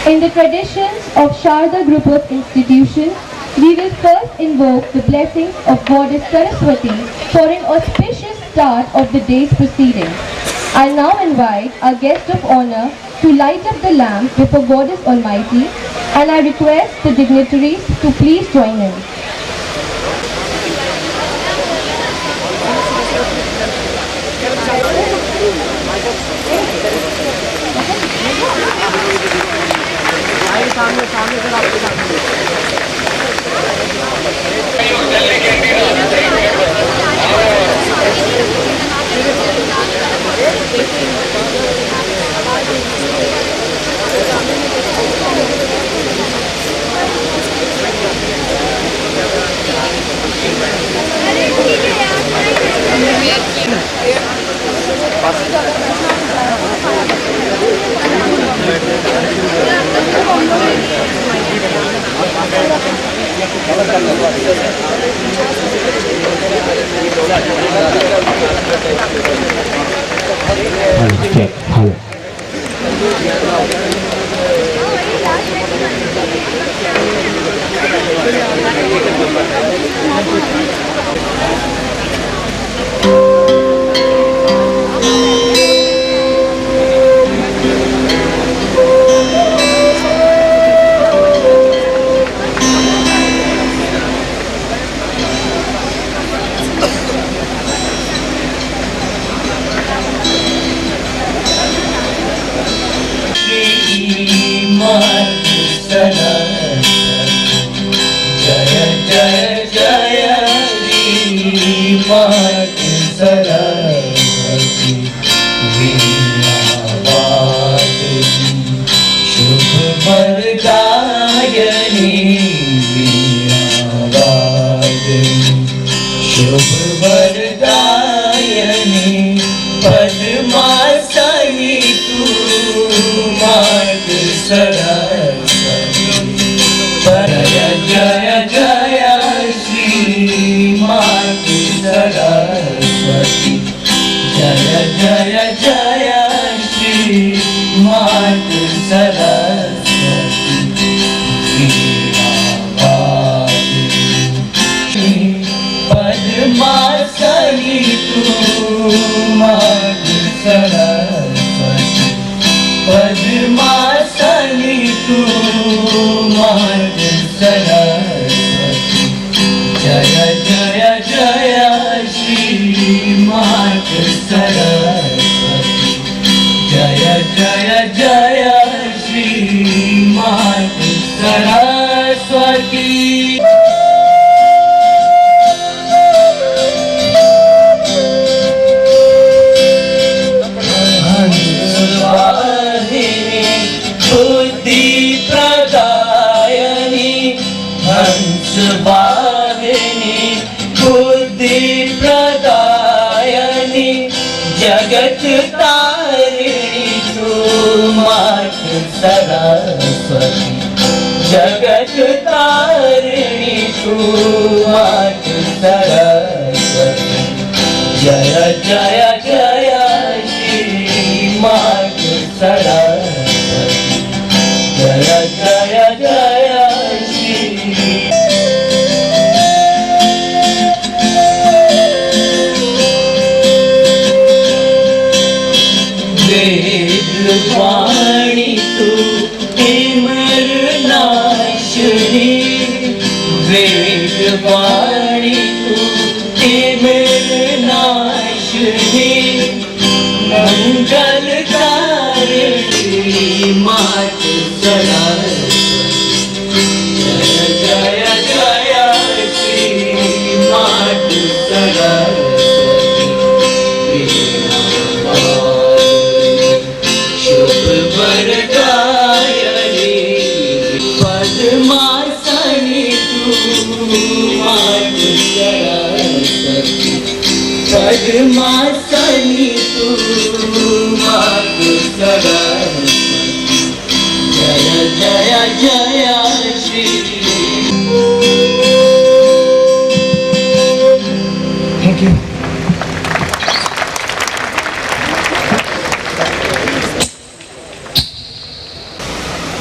In the traditions of Sharda Group of Institutions, we will first invoke the blessings of Goddess Saraswati for an auspicious start of the day's proceedings. I now invite our guest of honor to light up the lamp before Goddess Almighty, and I request the dignitaries to please join in.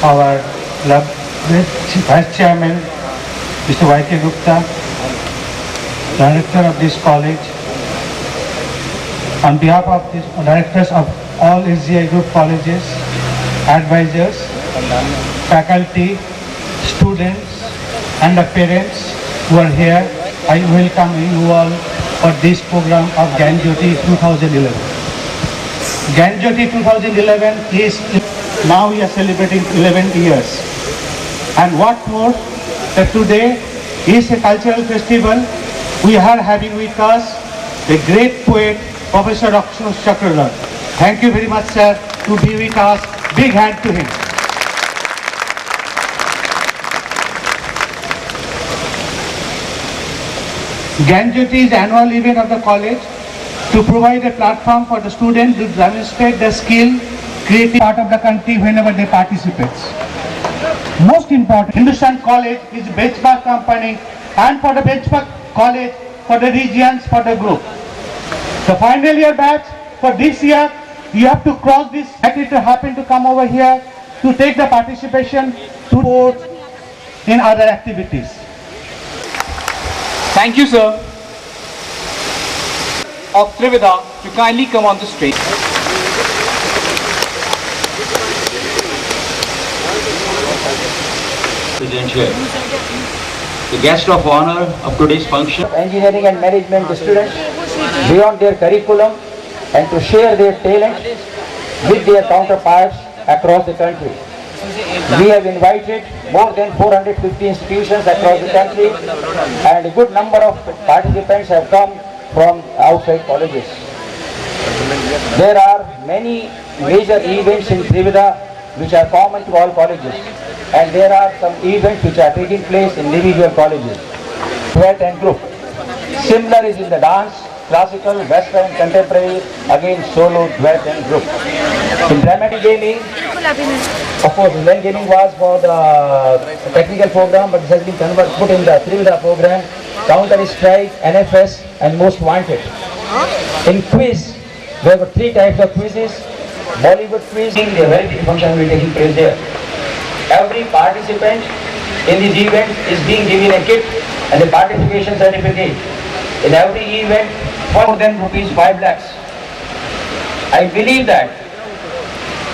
our Vice Chairman, Mr. Y.K. Gupta, Director of this college. On behalf of the directors of all SGI Group colleges, advisors, faculty, students, and the parents who are here, I welcome you all for this program of Ganjyoti 2011. Ganjyoti 2011 is, now we are celebrating 11 years. And what more, that today is a cultural festival. We are having with us the great poet, Professor Akshay Chakravarti. Thank you very much, sir, to be with us. Big hand to him. Ganjyoti is the annual event of the college to provide a platform for the students to demonstrate their skill, creative part of the country whenever they participate. Most important, Hindustan College is benchmark company, and for the benchmark college, for the regions, for the group. The final year batch for this year, you have to cross this, likely to happen to come over here to take the participation to sports in other activities. Thank you, sir. Of Trivida to kindly come on the stage. Present here. The guest of honor of today's function. Engineering and management students beyond their curriculum and to share their talent with their counterparts across the country. We have invited more than 450 institutions across the country, and a good number of participants have come from outside colleges. There are many major events in Trivida which are common to all colleges, and there are some events which are taking place in individual colleges, duet and group. Similar is in the dance, classical, western, contemporary, again solo, duet and group. In dramatic gaming, of course, Zen gaming was for the technical program, but this has been put in the Trivida program, Counter Strike, NFS, and Most Wanted. In quiz, there were 3 types of quizzes. Bollywood quiz, the very big function will be taking place there. Every participant in this event is being given a kit and a participation certificate. In every event, more than rupees 5 lakhs. I believe that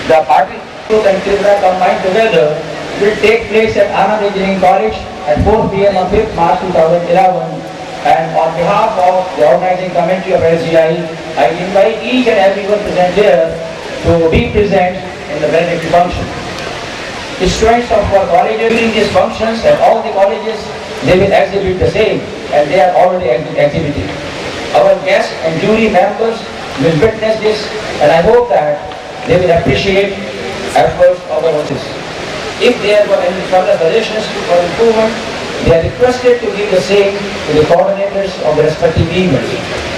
the party and Trivida combined together will take place at Anand Engineering College at 4 p.m. on 5th March 2011. And on behalf of the organizing committee of SGI, I invite each and everyone present here to be present in the benediction function. The students of our colleges during these functions at all the colleges, they will exhibit the same, and they are already exhibiting. Our guests and jury members will witness this, and I hope that they will appreciate efforts of our office. If there were any further suggestions for improvement, they are requested to give the same to the coordinators of the respective events.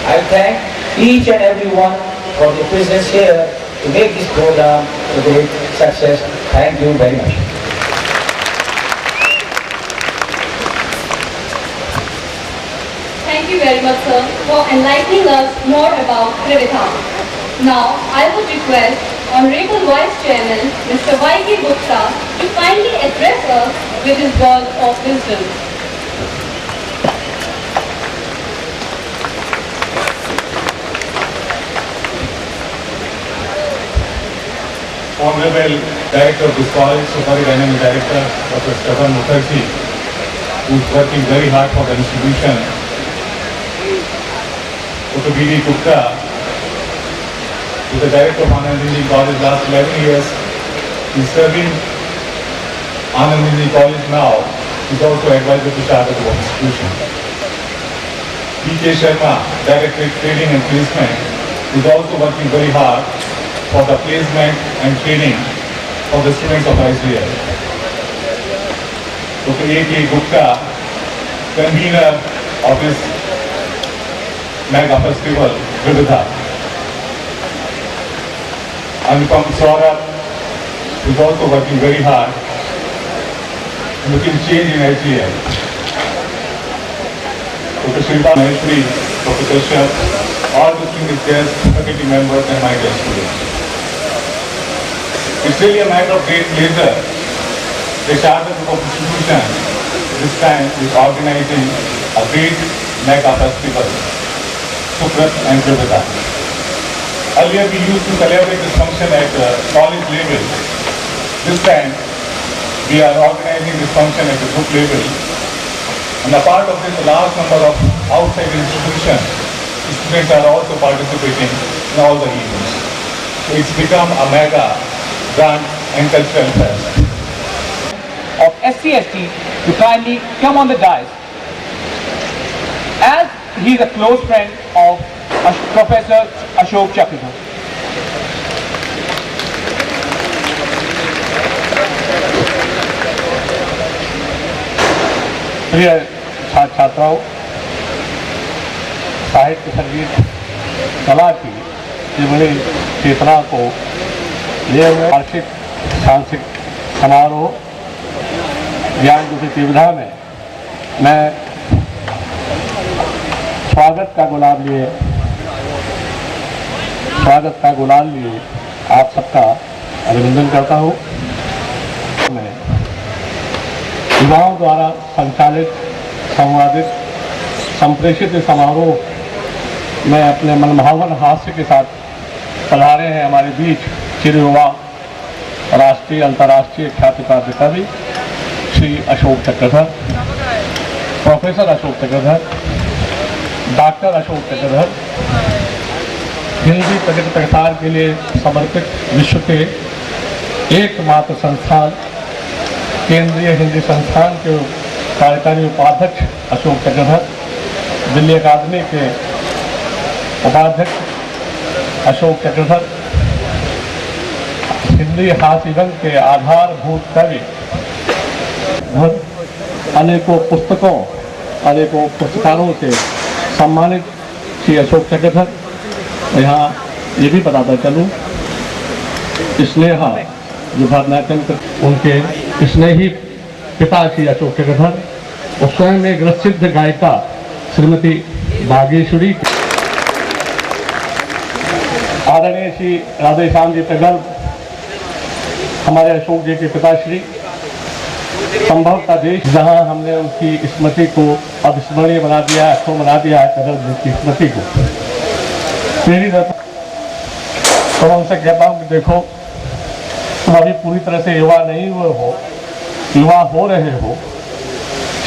I thank each and every one for the presence here to make this program a great success. Thank you very much. Thank you very much, sir, for enlightening us more about Trivida. Now, I would request Honorable Vice Chairman, Mr. Y.K. Gupta, to kindly address us with his words of wisdom. Honorable Director of this college, Super Dynamic Director, Dr. Stefan Mukherjee, who is working very hard for the institution. Dr. B.D. Gupta, who is the Director of Anand Engineering College last 11 years. He is serving Anand Engineering College now. He is also advisor to Chartered Work Institution. P.K. Sharma, Director of Training and Placement, who is also working very hard for the placement and training for the students of ICL. Dr. A.K. Gupta, convener of this mega festival, Trivida. Anupam Saurabh, who is also working very hard, looking change in ICL. Dr. Shilpa Maheshwari, Dr. Kashyap, all distinguished guests, faculty members, and my dear students. It's really a matter of great pleasure the charter of institution this time is organizing a great mega festival, Sukrat and Trivida. Earlier we used to celebrate this function at college level. This time we are organizing this function at the group level. And a part of this large number of outside institutions, students are also participating in all the events. So it's become a mega grand and cultural fest. Of SCST to kindly come on the dais. As he is a close friend of Professor Ashok Chakradhar. प्रिय छात्र छात्राओं, साहित्य संगीत कला की ये बड़ी चेतना को लिए हुए वार्षिक सांस्कृतिक समारोह ज्ञान ज्योति त्रिविधा में मैं स्वागत का गुलाल लिए आप सबका अभिनंदन करता हूँ। मैं युवाओं द्वारा संचालित संवादित संप्रेषित समारोह में अपने मनभावन हास्य के साथ पधारे हैं हमारे बीच चिर युवा राष्ट्रीय अंतर्राष्ट्रीय ख्याति कवि श्री अशोक चक्रधर, प्रोफेसर अशोक चक्रधर, डॉक्टर अशोक चक्रधर, हिंदी प्रगति प्रसार के लिए समर्पित विश्व के एकमात्र संस्थान केंद्रीय हिंदी संस्थान के कार्यकारी उपाध्यक्ष अशोक चक्रधर, दिल्ली अकादमी के उपाध्यक्ष अशोक चक्रधर, हिंदी हास्य रंग के आधारभूत कवि, अनेकों पुरस्कारों से सम्मानित श्री अशोक चक्रधर। यहाँ ये भी बताता चलूँ, स्नेहा जो भरतनाट्यम उनके स्नेही पिता श्री अशोक चक्रधर और स्वयं एक प्रसिद्ध गायिका श्रीमती भाग्यश्री, आदरणीय श्री राधेश्याम जी प्रगल्भ हमारे अशोक जी के पिताश्री, संभवतः देश जहां हमने उनकी स्मृति को अविस्मरणीय बना दिया, अक्षुण्ण बना दिया है कदर की स्मृति को। मेरी तो उनसे कहता हूं कि देखो, तुम अभी पूरी तरह से युवा नहीं हुए हो, युवा हो रहे हो,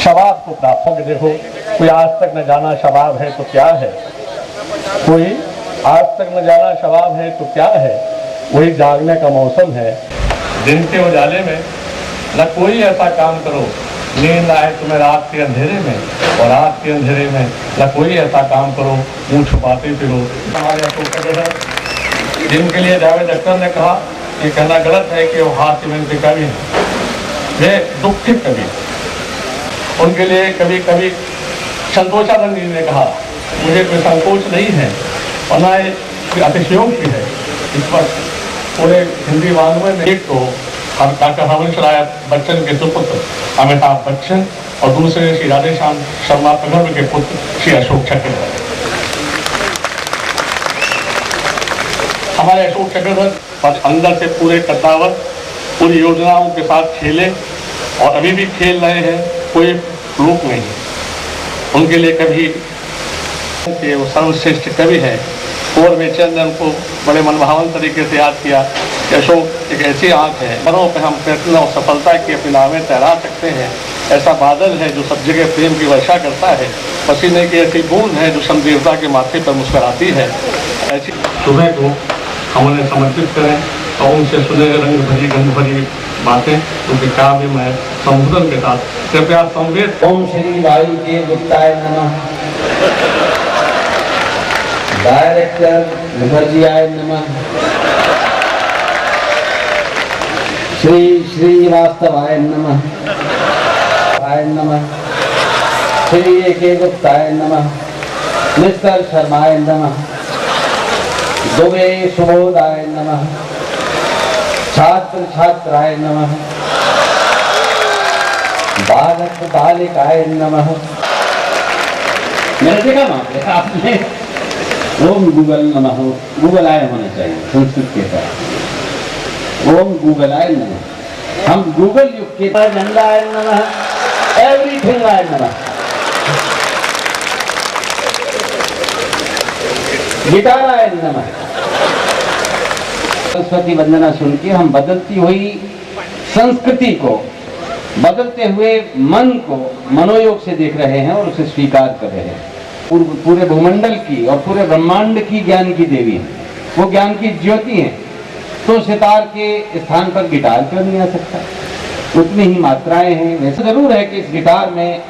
शबाब को प्राप्त हो। देखो, कोई आज तक न जाना शबाब है तो क्या है, कोई आज तक न जाना शबाब है तो क्या है, वही जागने का मौसम है। दिन के उजाले में न कोई ऐसा काम करो नींद आए तुम्हें रात के अंधेरे में, और रात के अंधेरे में न कोई ऐसा काम करो मुंह छुपाते फिरो। हमारे अशोक चक्रधर, जिनके लिए जावेद अख्तर ने कहा ये कहना गलत है कि वो हास्य रंग के कवि हैं, वे दुख के कवि। उनके लिए कभी कभी संतोषानंद जी ने कहा मुझे कोई संकोच नहीं है और न ये अतिशयोक्ति है। इस पर पूरे हिंदी वाङ्मय में एक तो डॉक्टर हरवंश राय बच्चन के सुपुत्र अमिताभ बच्चन और दूसरे श्री राधेश्याम शर्मा प्रगल्भ के पुत्र श्री अशोक चक्रधर। हमारे अशोक चक्रधर पर अंदर से पूरे कद्दावर पूरी योजनाओं के साथ खेले और अभी भी खेल रहे हैं, कोई रोक नहीं। उनके लिए कभी वो सर्वश्रेष्ठ कवि है और बेचैन ने उनको बड़े मनभावन तरीके से याद किया कि अशोक एक ऐसी आंख है, घरों पे हम प्रयत्न और सफलता की अपनी नावें तैरा सकते हैं। ऐसा बादल है जो सब जगह प्रेम की वर्षा करता है, पसीने की ऐसी बूंद है जो समदेवता के माथे पर मुस्कुराती है। ऐसी सुबह को हम उन्हें समर्पित करें और उनसे सुने रंग भरी गंध भरी बातें उनके काव्य में संबोधन के साथ कृपया संवेद। ओम श्री वायु के गुप्ताय नमः, डायरेक्टर मुखर्जियाय नमः, श्री श्रीवास्तवाय नमः, आय नमः, श्री एके गुप्ताय नमः, मिस्टर शर्माय नमः, दुबे सुबोधाय नमः, छात्र छात्राय नमः, बालक बालिकाय नमः। मैंने देखा ना, देखा आपने, ओम गूगल नमः, गूगल आय होना चाहिए संस्कृत के साथ। ओम गूगल आय नमः। हम गूगल युग के झंडाय नमः, एवरीथिंग आय नमः। गिटाराय नमः। सरस्वती वंदना सुन के हम बदलती हुई संस्कृति को, बदलते हुए मन को मनोयोग से देख रहे हैं और उसे स्वीकार कर रहे हैं। पूरे भूमंडल की और पूरे ब्रह्मांड की ज्ञान की देवी है, वो ज्ञान की ज्योति है। तो सितार के स्थान पर गिटार क्यों नहीं आ सकता? उतनी ही मात्राएं हैं। वैसे जरूर है कि इस गिटार में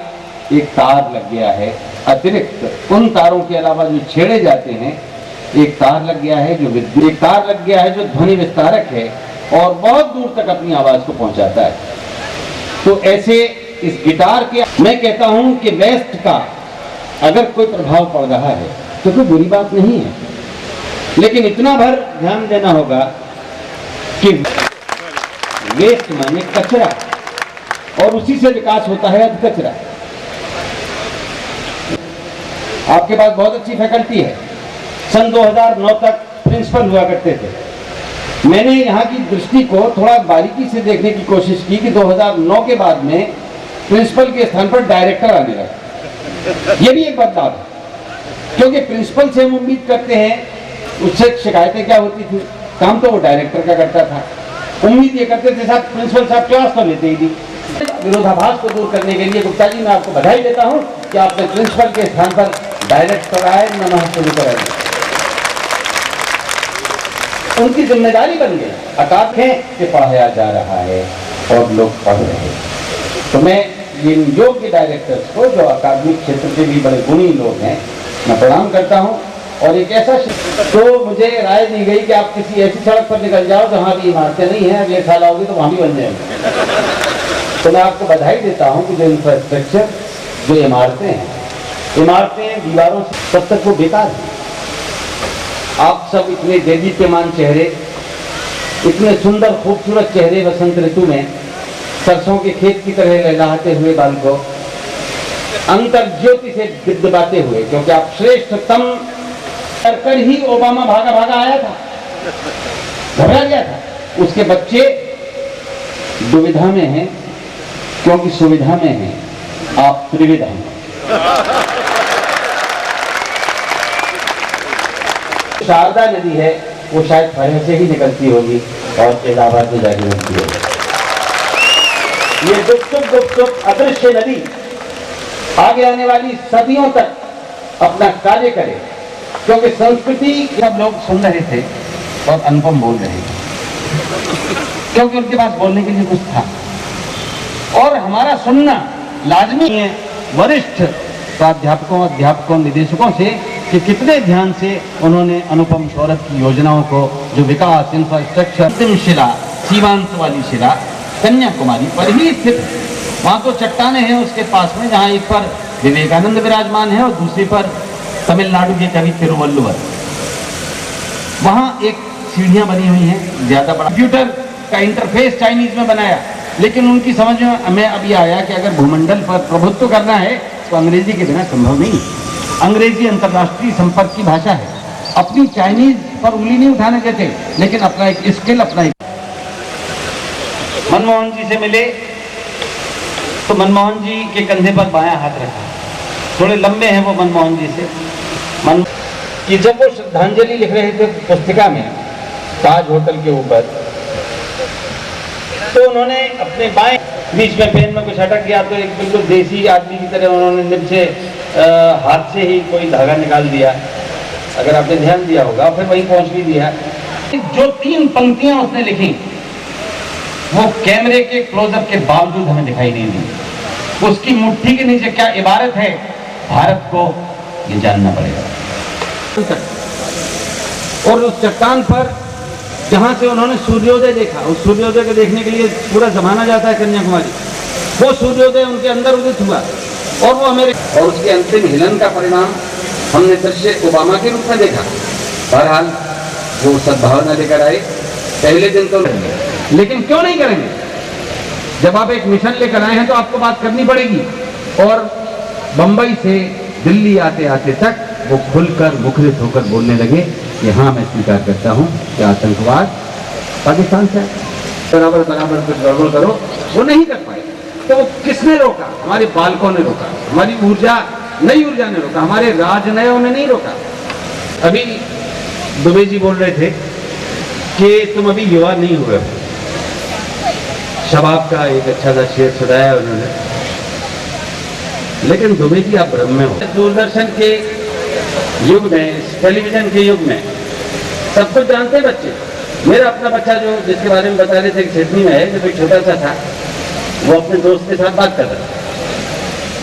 एक तार लग गया है, अतिरिक्त उन तारों के अलावा जो छेड़े जाते हैं, एक तार लग गया है जो विद्युत, एक तार लग गया है जो ध्वनि विस्तारक है और बहुत दूर तक अपनी आवाज को पहुंचाता है। तो ऐसे इस गिटार के मैं कहता हूं कि वेस्ट का अगर कोई प्रभाव पड़ रहा है तो कोई बुरी बात नहीं है, लेकिन इतना भर ध्यान देना होगा कि वेस्ट माने कचरा और उसी से विकास होता है अध कचरा। आपके पास बहुत अच्छी फैकल्टी है। सन 2009 तक प्रिंसिपल हुआ करते थे। मैंने यहाँ की दृष्टि को थोड़ा बारीकी से देखने की कोशिश की कि 2009 के बाद में प्रिंसिपल के स्थान पर डायरेक्टर आने लगा। ये भी एक बदलाव है, क्योंकि प्रिंसिपल से हम उम्मीद करते हैं, उससे शिकायतें क्या होती थी, काम तो वो डायरेक्टर का करता था। उम्मीद ये करते थे साहब प्रिंसिपल साहब क्लास तो लेते ही थी। विरोधाभास को दूर करने के लिए गुप्ता जी मैं आपको बधाई देता हूँ कि आपने प्रिंसिपल के स्थान पर डायरेक्टर आए नमः शुरू कराया। उनकी जिम्मेदारी बन गई। अकाद है कि पढ़ाया जा रहा है और लोग पढ़ रहे हैं। तो मैं इन योग्य डायरेक्टर्स को, जो अकादमिक क्षेत्र के भी बड़े गुणी लोग हैं, मैं प्रणाम करता हूं। और एक ऐसा तो मुझे राय दी गई कि आप किसी ऐसी सड़क पर निकल जाओ जहां भी इमारतें नहीं है, अगले साल आओगे तो वहां भी बन जाएंगे। तो मैं आपको बधाई देता हूं कि जो इंफ्रास्ट्रक्चर, जो इमारतें हैं, इमारतें दीवारों से तब तक वो बेकार है। आप सब इतने देदीप्यमान चेहरे, इतने सुंदर खूबसूरत चेहरे वसंत ऋतु में सरसों के खेत की तरह लहलाते हुए बाल को अंतर ज्योति से विद्यमाते हुए, क्योंकि आप श्रेष्ठतम कर ही ओबामा भागा भागा आया था, घबरा गया था। उसके बच्चे दुविधा में हैं, क्योंकि सुविधा में हैं, आप त्रिविधा में। शारदा नदी है, वो शायद फरह से ही निकलती होगी और इलाहाबाद में जाके मिलती होगी। ये गुपचुप अदृश्य नदी आगे आने वाली सदियों तक अपना कार्य करे, क्योंकि संस्कृति सब लोग सुन रहे थे और अनुपम बोल रहे थे, क्योंकि उनके पास बोलने के लिए कुछ था। और हमारा सुनना लाजमी है वरिष्ठ प्राध्यापकों, अध्यापकों, निदेशकों से कि कितने ध्यान से उन्होंने अनुपम सौरभ की योजनाओं को, जो विकास इंफ्रास्ट्रक्चर, अंतिम शिला सीमांत वाली शिला कन्याकुमारी पर ही स्थित, वहां तो चट्टाने हैं उसके पास में, जहां एक पर विवेकानंद विराजमान है और दूसरी पर तमिलनाडु के कवि तिरुवल्लुवर। वहां एक सीढ़ियां बनी हुई हैं, ज्यादा बड़ा कंप्यूटर का इंटरफेस चाइनीज में बनाया, लेकिन उनकी समझ में हमें अभी आया कि अगर भूमंडल पर प्रभुत्व करना है तो अंग्रेजी के बिना संभव नहीं। अंग्रेजी अंतर्राष्ट्रीय संपर्क की भाषा है। अपनी चाइनीज पर उंगली नहीं उठाने देते, लेकिन अपना एक स्किल, अपना एक। मनमोहन जी से मिले तो मनमोहन जी के कंधे पर बायां हाथ रखा, थोड़े लंबे हैं वो मनमोहन जी से। कि जब वो श्रद्धांजलि लिख रहे थे पुस्तिका में ताज होटल के ऊपर, तो उन्होंने अपने बाएं बीच में पेन में कुछ अटक गया, तो एक बिल्कुल देसी आदमी की तरह उन्होंने निब से हाथ से ही कोई धागा निकाल दिया, अगर आपने ध्यान दिया होगा, फिर वहीं पहुंच भी दिया। जो 3 पंक्तियां उसने लिखी वो कैमरे के क्लोजअप के बावजूद हमें दिखाई नहीं दी। उसकी मुट्ठी के नीचे क्या इबारत है, भारत को ये जानना पड़ेगा। और उस चट्टान पर जहां से उन्होंने सूर्योदय देखा, उस सूर्योदय को देखने के लिए पूरा जमाना जाता है कन्याकुमारी, वो सूर्योदय उनके अंदर उदित हुआ और वो अमेरिका, और उसके अंतिम हिलन का परिणाम हमने दृश्य ओबामा के रूप में देखा। बहरहाल वो सद्भावना लेकर आए, पहले दिन तो, लेकिन क्यों नहीं करेंगे? जब आप एक मिशन लेकर आए हैं तो आपको बात करनी पड़ेगी। और बंबई से दिल्ली आते आते तक वो खुलकर मुखरित होकर बोलने लगे कि हाँ, मैं स्वीकार करता हूं कि आतंकवाद पाकिस्तान से, बराबर बराबर कुछ गड़बड़ करो, वो नहीं कर पाए। तो वो किसने रोका? हमारे बालकों ने रोका, हमारी ऊर्जा, नई ऊर्जा ने रोका, हमारे राजनयों ने नहीं रोका। अभी दुबे जी बोल रहे थे कि तुम अभी युवा नहीं हुए हो। शबाब का एक अच्छा सा शेर सुनाया उन्होंने, लेकिन दुबे जी आप ब्रह्म में हो। दूरदर्शन के युग में, टेलीविजन के युग में सब कुछ जानते हैं बच्चे। मेरा अपना बच्चा जो जिसके बारे में बता रहे थे कि सिडनी में है, जब एक छोटा सा था, वो अपने दोस्त के साथ बात कर रहा था।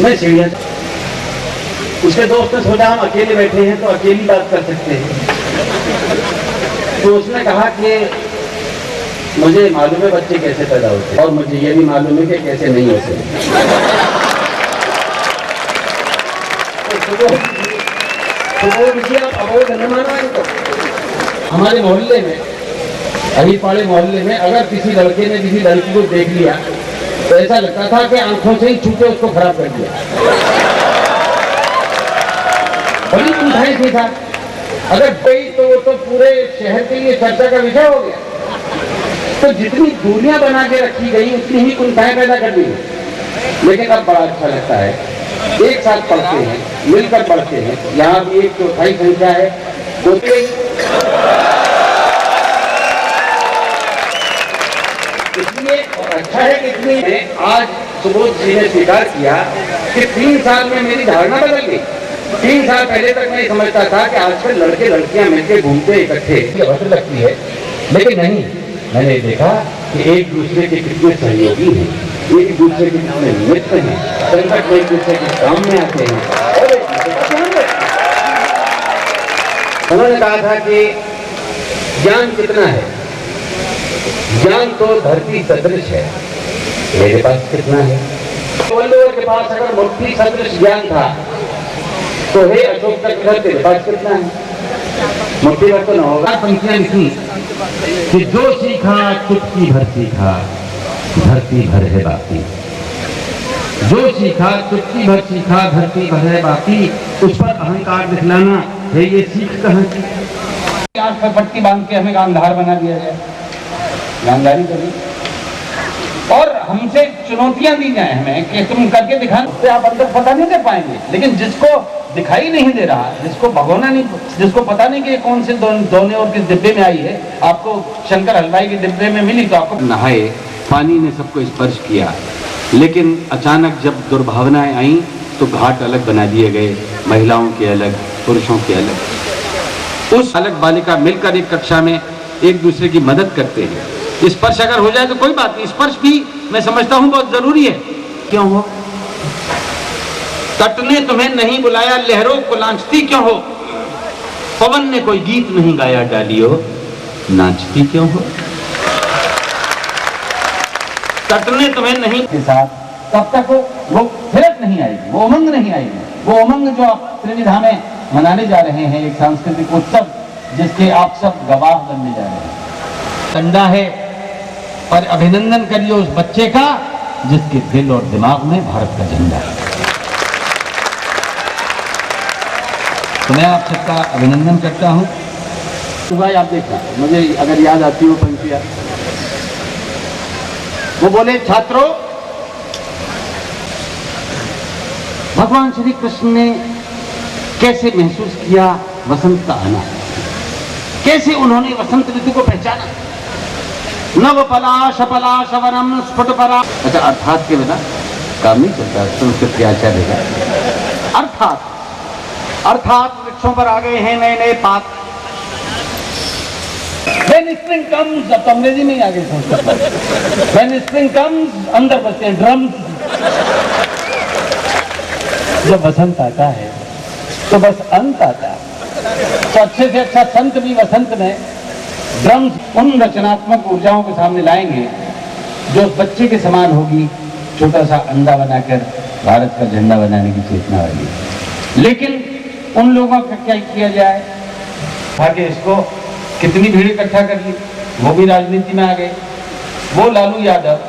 मैं सीढ़ियाँ, उसके दोस्त ने सोचा हम अकेले बैठे हैं तो अकेली बात कर सकते हैं। तो उसने कहा कि मुझे मालूम है बच्चे कैसे पैदा होते हैं और मुझे ये भी मालूम है कि कैसे नहीं होते। तो वो विषय आप अवोध न माना इनको। हमारे मोहल्ले में, अहीपाड़े मोहल्ले में, अगर किसी लड़के ने किसी लड़की को देख लिया तो ऐसा लगता था कि आंखों से ही छूटे उसको खराब कर दिया। बड़ी कुंठाई थी था, अगर गई तो वो तो पूरे शहर के लिए चर्चा का विषय हो गया। तो जितनी दूरियां बना के रखी गई उतनी ही कुंठाएं पैदा कर दी। लेकिन अब बड़ा अच्छा लगता है, एक साथ पढ़ते हैं, मिलकर पढ़ते हैं। यहाँ भी 1/4 संख्या है, इसलिए और अच्छा है कि इतनी है। आज सुबोध जी ने स्वीकार किया कि 3 साल में मेरी धारणा बदल गई। 3 साल पहले तक मैं समझता था कि आजकल लड़के लड़कियां मिलकर घूमते इकट्ठे वक्त लगती है, लेकिन नहीं, मैंने देखा कि एक दूसरे के कितने सहयोगी हैं, एक दूसरे के कितने मित्र हैं, संकट में एक दूसरे के काम में आते हैं और एक दूसरे का ध्यान रखते हैं। उन्होंने कहा था कि ज्ञान कितना है? ज्ञान तो धरती सदृश है, मेरे पास कितना है? वल्लभ के पास अगर मुट्ठी सदृश ज्ञान था तो हे अशोक चक्र तेरे पास कितना है? मुट्ठी भर तो न होगा। पंक्तियां लिखी कि जो सीखा चुटकी भर सीखा, धरती भर है बाकी। जो सीखा चुटकी भर सीखा, धरती भर है बाकी। उस पर अहंकार दिखलाना है ये सीख कहाँ की? आंख पर पट्टी बांध के हमें गांधार बना दिया जाए, गांधारी करी, और हमसे चुनौतियां दी जाए हमें कि तुम करके दिखाना, उससे आप अंदर पता नहीं कर पाएंगे। लेकिन जिसको दिखाई नहीं दे रहा, जिसको भगोना नहीं, जिसको पता नहीं कि कौन से दोने और किस डिब्बे में आई है, आपको शंकर हलवाई के डिब्बे में मिली तो आपको नहाए। पानी ने सबको स्पर्श किया, लेकिन अचानक जब दुर्भावनाएं आई तो घाट अलग बना दिए गए, महिलाओं के अलग, पुरुषों के अलग। उस बालक बालिका मिलकर एक कक्षा में एक दूसरे की मदद करते हैं। स्पर्श अगर हो जाए तो कोई बात नहीं, स्पर्श भी मैं समझता हूं बहुत जरूरी है। क्यों हो? तट ने तुम्हें नहीं बुलाया, लहरों को लांछती क्यों हो? पवन ने कोई गीत नहीं गाया, डालियो नाचती क्यों हो? तट ने तुम्हें नहीं के साथ तब तक वो फिरक नहीं आएगी, वो उमंग नहीं आएगी। वो उमंग जो आप त्रिविधा में मनाने जा रहे हैं, एक सांस्कृतिक उत्सव जिसके आप सब गवाह बनने जा रहे हैं। कंडा है, और अभिनंदन करिए उस बच्चे का जिसके दिल और दिमाग में भारत का झंडा है। तो मैं आप सबका अभिनंदन करता हूं। सुबह आप देखना, मुझे अगर याद आती हो पंक्तियां, वो बोले, छात्रों, भगवान श्री कृष्ण ने कैसे महसूस किया वसंत का आना, कैसे उन्होंने वसंत ऋतु को पहचाना। नव पलाश पलाश वनम स्फुट परा। अच्छा, अर्थात के बिना काम नहीं चलता, संस्कृत के आचार्य का अर्थात वृक्षों पर आ गए हैं नए नए पात। When spring comes, अब तो अंग्रेजी में ही आ गए संस्कृत में। When spring comes, अंदर बजते हैं ड्रम्स। जब वसंत आता है तो बस अंत आता है। तो अच्छे से अच्छा संत भी वसंत में ड्रम्स उन रचनात्मक ऊर्जाओं के सामने लाएंगे जो बच्चे के समान होगी, छोटा सा अंडा बनाकर भारत का झंडा बनाने की चेतना वाली। लेकिन उन लोगों का क्या किया जाए? आगे इसको कितनी भीड़ इकट्ठा कर ली, वो भी राजनीति में आ गए। वो लालू यादव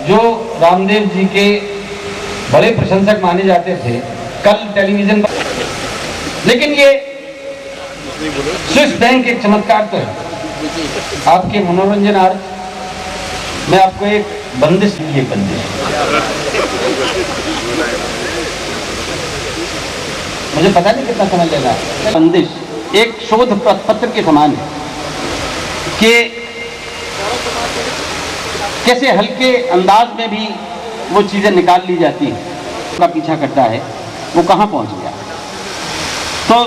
जो रामदेव जी के बड़े प्रशंसक माने जाते थे, कल टेलीविजन पर, लेकिन ये स्विस बैंक एक चमत्कार तो है। आपके मनोरंजन मैं आपको एक बंदिश की एक बंदिश, मुझे पता नहीं कितना समझ लेना, बंदिश एक शोध पत्र के समान है कि कैसे हल्के अंदाज में भी वो चीजें निकाल ली जाती हैं, उसका पीछा करता है वो कहां पहुंच गया। तो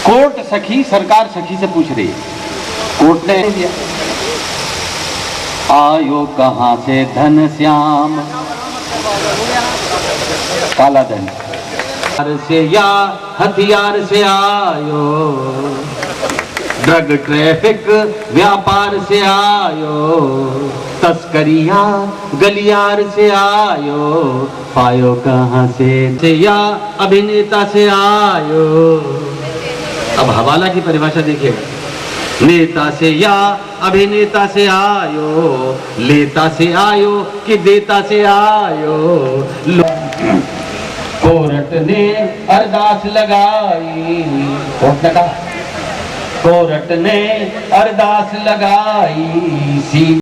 कोर्ट सखी सरकार सखी से पूछ रही है, कोर्ट ने दिया आयो कहां से धन श्याम, काला धन से या हथियार से आयो, ड्रग ट्रैफिक व्यापार से आयो, तस्करिया गलियार से आयो, पायो कहां से या अभिनेता से आयो। अब हवाला की परिभाषा देखिएगा, नेता से या अभिनेता से आयो, लेता से आयो कि देता से आयो। कोर्ट ने अरदास लगाई, कोर्ट ने कहा, कोर्ट ने अरदास लगाई,